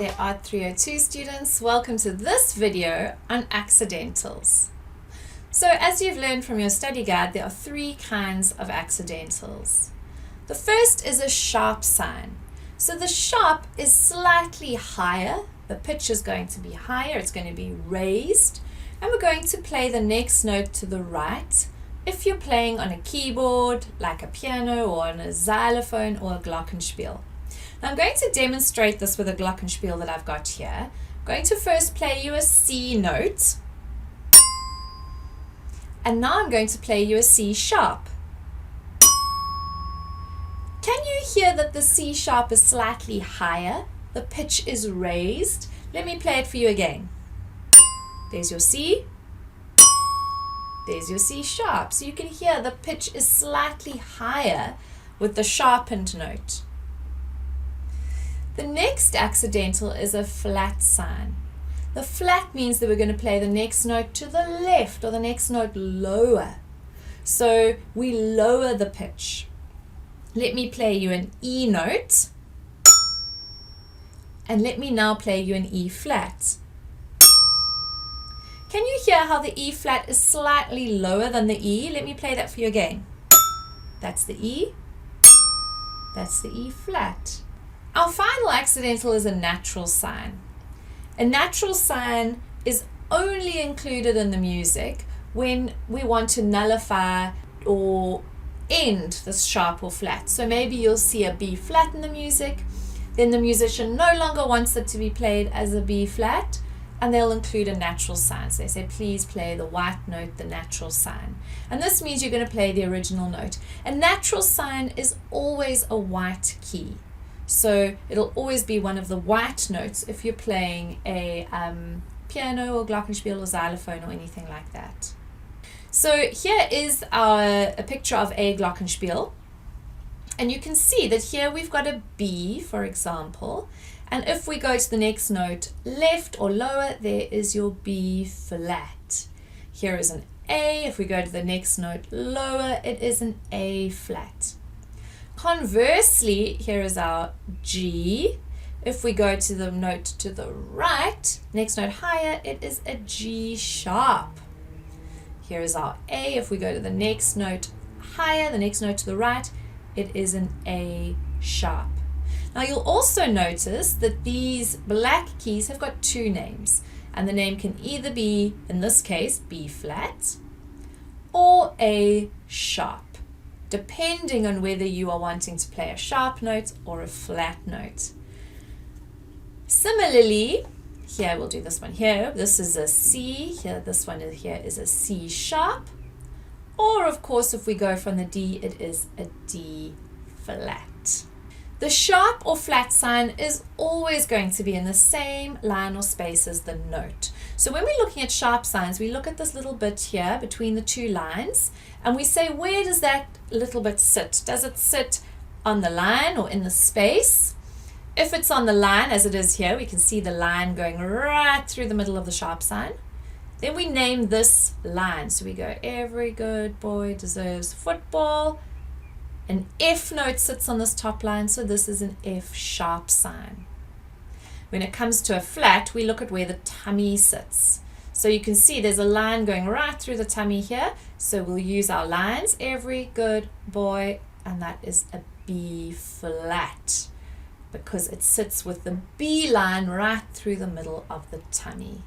Hi ART302 students, welcome to this video on accidentals. So as you've learned from your study guide, there are three kinds of accidentals. The first is a sharp sign. So the sharp is slightly higher, the pitch is going to be higher, it's going to be raised, and we're going to play the next note to the right. If you're playing on a keyboard, like a piano or on a xylophone or a glockenspiel. Now I'm going to demonstrate this with a glockenspiel that I've got here. I'm going to first play you a C note. And now I'm going to play you a C sharp. Can you hear that the C sharp is slightly higher? The pitch is raised. Let me play it for you again. There's your C. There's your C sharp. So you can hear the pitch is slightly higher with the sharpened note. The next accidental is a flat sign. The flat means that we're going to play the next note to the left or the next note lower. So we lower the pitch. Let me play you an E note. And let me now play you an E flat. Can you hear how the E flat is slightly lower than the E? Let me play that for you again. That's the E. That's the E flat. Our final accidental is a natural sign. A natural sign is only included in the music when we want to nullify or end this sharp or flat. So maybe you'll see a B flat in the music, then the musician no longer wants it to be played as a B flat, and they'll include a natural sign. So they say, please play the white note, the natural sign. And this means you're going to play the original note. A natural sign is always a white key. So it'll always be one of the white notes if you're playing a piano or glockenspiel or xylophone or anything like that. So here is a picture of a glockenspiel. And you can see that here we've got a B, for example. And if we go to the next note, left or lower, there is your B flat. Here is an A. If we go to the next note, lower, it is an A flat. Conversely, here is our G. If we go to the note to the right, next note higher, it is a G sharp. Here is our A. If we go to the next note higher, the next note to the right, it is an A sharp. Now you'll also notice that these black keys have got two names, and the name can either be, in this case, B flat or A sharp, depending on whether you are wanting to play a sharp note or a flat note. Similarly, here we'll do this one here. This is a C. Here, this one here is a C sharp. Or of course, if we go from the D, it is a D flat. The sharp or flat sign is always going to be in the same line or space as the note. So when we're looking at sharp signs, we look at this little bit here between the two lines, and we say, where does that little bit sit? Does it sit on the line or in the space? If it's on the line, as it is here, we can see the line going right through the middle of the sharp sign. Then we name this line. So we go, every good boy deserves football. An F note sits on this top line, so this is an F sharp sign. When it comes to a flat, we look at where the tummy sits. So you can see there's a line going right through the tummy here. So we'll use our lines, every good boy, and that is a B flat because it sits with the B line right through the middle of the tummy.